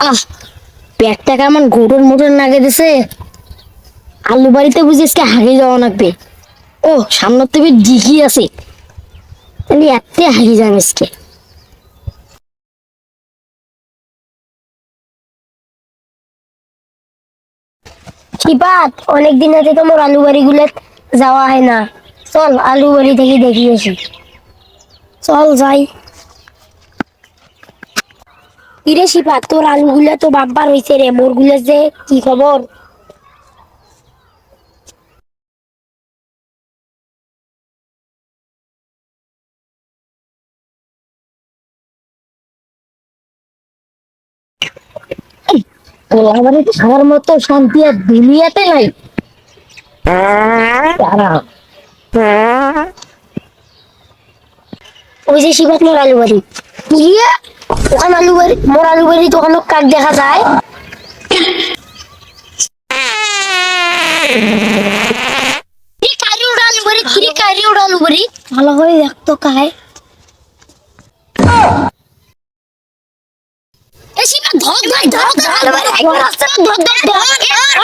আহ, পেটটা কেমন ঘুটন মুটন লাগে দিছে। আলু বাড়িতে বুঝি আজকে হারিয়ে যাওয়া লাগবে। ও, সামনের থেকে ডিগি আছে, তাহলে এত হারিয়ে যাবে আজকে। শিপাত, অনেকদিন আছে তোমার আলু বাড়ি গুলো যাওয়া হয় না। চল আলু বাড়ি থেকে দেখি আসি। চল যাই। কিরে শিপাত, তোর আলু গুলা তো বাম্পার হয়েছে রে, মোর গুলা যে কি খবর? আমার মতো শান্তি আর দুনিয়াতে নাই। দাঁড়াও। ওই যে শিবাত মোর আলু বাড়ি। ইয়ে, ওখানে আলু বাড়ি, মোর আলু বাড়ি তো ওখানে কাক দেখা যায়। ভালো করে দেখতো কায়। এ শিবা, ধর ধর ধর ধর, একবার আসছে না, ধর ধর ধর।